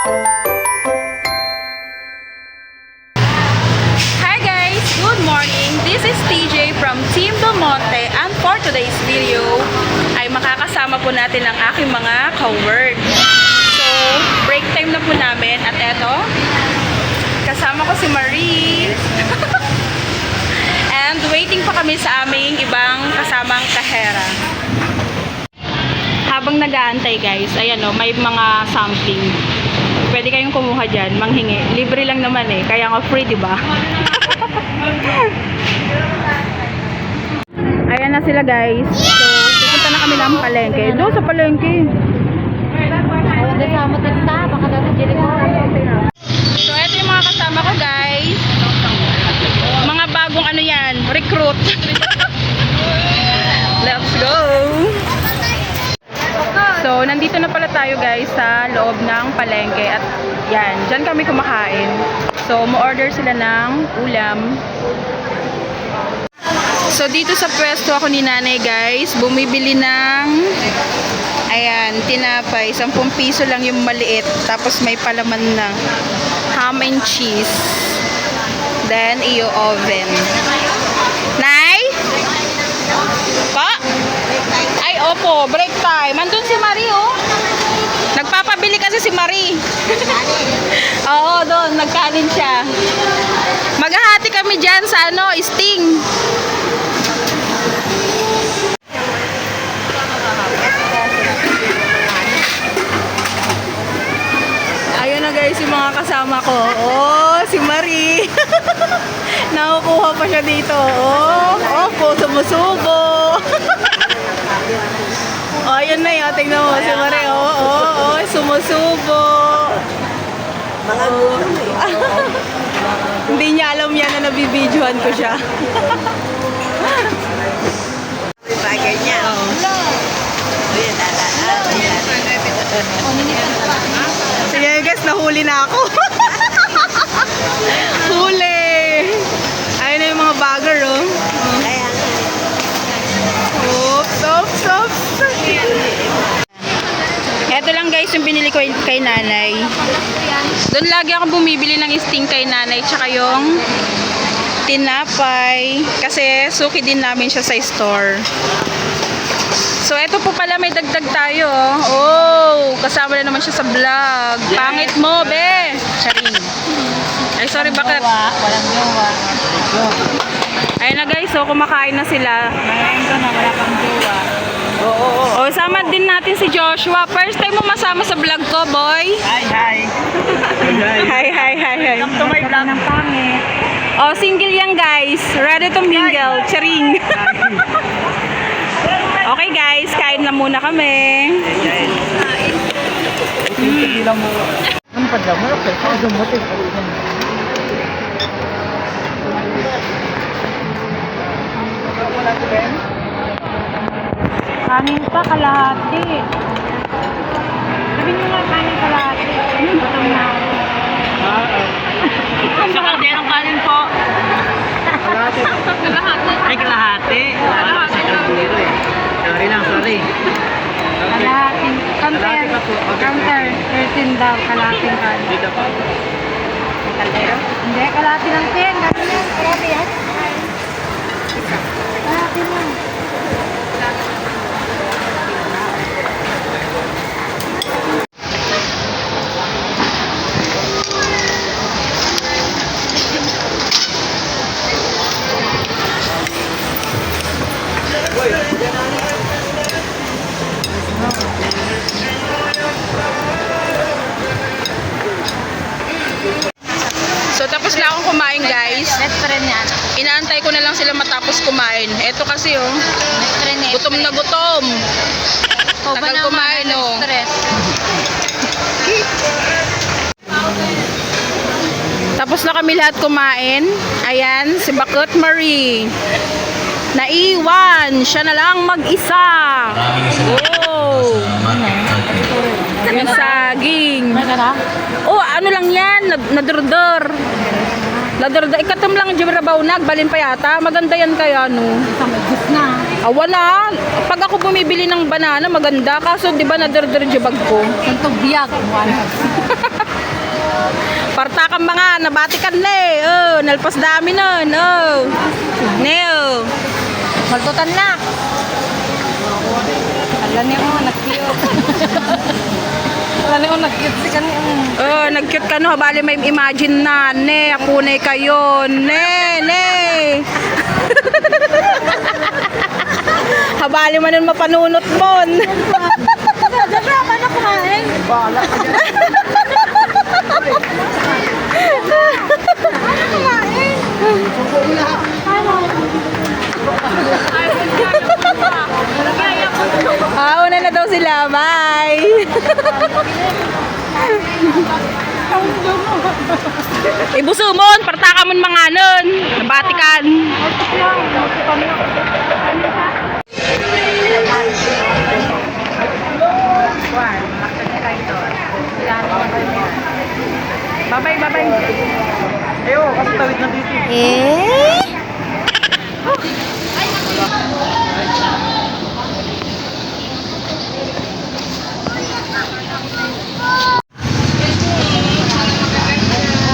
Hi guys! Good morning! This is TJ from Team Del Monte, and for today's video ay makakasama po natin ang aking mga ka-work. So, break time na po namin at eto, kasama ko si Marie. And waiting pa kami sa aming ibang kasamang kahera. Habang nag-aantay guys, ayan o, may mga something. Pwede kayong kumuha dyan, manghingi. Libre lang naman eh, kaya nga free, diba? Ayan na sila guys. So, pupunta na kami ng palengke. Doon sa palengke. So, eto yung mga kasama ko guys. Mga bagong ano yan, recruit. Let's go! So, nandito na pala tayo guys sa loob ng palengke at yan, dyan kami kumakain. So, mo-order sila ng ulam. So, dito sa pwesto ako ni nanay guys, bumibili ng ayan, tinapay, 10 piso lang yung maliit, tapos may palaman na ham and cheese. Then, iyo oven. Nay? Pa? Ay, opo, break time. Andun si Marie, oh. Nagpapabili kasi si Marie. Oo, doon, nagkanin siya. Maghahati kami dyan sa ano, Sting. Ayun na guys, yung mga kasama ko. Oh, si Marie. Nakukuha pa siya dito. Oh, opo, sumusubo. Oh, yun na yun. Tingnan mo, si Marie. Oh, sumusubo. Mga Hindi niya alam yan na nabibidyohan ko siya. Bagay niya. Sige guys, nahuli na ako. Huli. Ayun na yung mga bagger, oh. Oops. Eto lang guys yung binili ko kay nanay. Doon lagi ako bumibili ng Sting kay nanay, tsaka yung tinapay. Kasi suki din namin siya sa store. So eto po pala, may dagdag tayo. Oh, kasama na naman siya sa vlog. Pangit mo, be. Charing. Ay, sorry, bakit? Walang jowa. Ayun na guys, so kumakain na sila. Ngayon ko na wala pang jowa. Oh, sama din natin si Joshua. First time mo masama sa vlog ko, boy. Hi. Hi. Welcome to my vlog. Ng pangit. Oh, single yan guys. Ready to mingle. Charing. Okay guys, kain na muna kami. Tigilan mo. Ano pa daw? Ano pa? Ano mo? Kanin pa, kalahati. Sabi nyo nga, kanin kalahati. Gutom na. Sa kalderong kanin po. Kalahati. Ay, kalahati. Kalahati. Sorry lang, sorry. Kalahating. Counter. 13 daw, kalahating kanin. Dito pa. Kaldero? Hindi, kalahati ng 10. Kalahati yan. Kalahati mo. So tapos na akong kumain guys. Best friend yan. Inaantay ko na lang sila matapos kumain. Eto kasi oh, Best friend yan. gutom na gutom. Tagal kumain oh. Stress. Tapos na kami lahat kumain. Ayan, si Bakot Marie. Naiwan. Siya na lang mag-isa. Oh. Yung saging. Oh, ano lang yan? Nadurdor. Ikatam lang yung rabaw nagbalin pa yata. Maganda yan kaya, no? Na. Wala. Pag ako bumibili ng banana, maganda. Kaso, di ba, nadurdor yung bag ko? Santog biyag. parta kang mga nabatikan na eh. Oh, nalpas dami nun. Oh. Neo. Maltutan na. Alam niyo, nag-cute. Alam niyo, nag-cute si kanya. Oh, nag-cute ka no. Bali may imagine na. Ne, akunay kayo. Ne. Habali man nun mapanunot mon. Dada, paano kumain? Bala ka dyan. Paano kumain? Una na daw sila. Bye. Ibusumon, partakamon mga nun. Nabatikan. Bye-bye. Ayo, kasi tawid na dito.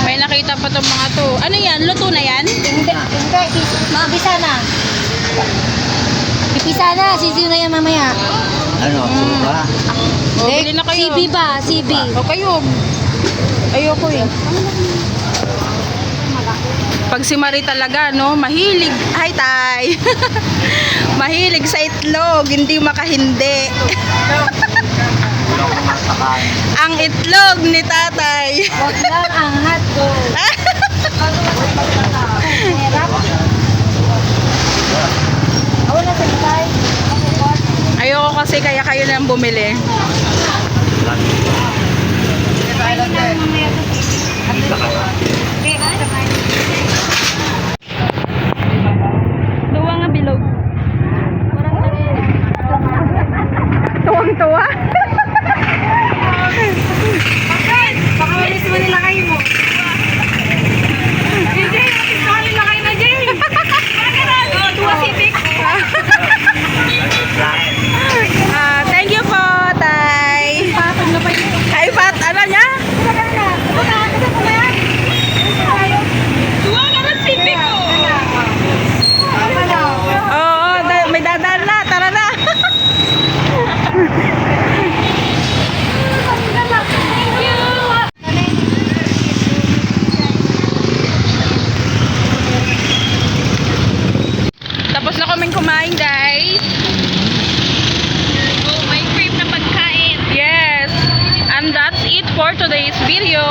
May nakita pa tong mga to. Ano yan? Luto na yan? Hindi. Mabisa na. Pipisa na. Sisiw na yan mamaya. Ano, suka? O, bili na kayo. CB ba? CB. O kayo. Ayoko eh. Pag si Marie talaga, no, mahilig. Hi, Tay. Mahilig sa itlog, hindi makahindi. Ang itlog ni Tatay. Huwag lang ang hotdog. Hirap. Ako na sa itay. Ayoko kasi kaya kayo nang bumili. Tuwa nga bilog. Tuwang-tuwa. Baka malis mo nila kayo mo. JJ, malis mo nila kayo na, Jay. Tuwa sipik. Thank you po, Tay. Patag na pa yun. Ay, Pat, ano niya? Tuwa ka na sipik ko. Oo, may dadaan na. Tara na. Tapos na kaming kumain, guys. Oh, may crave na pagkain. Yes. And that's it for today's video.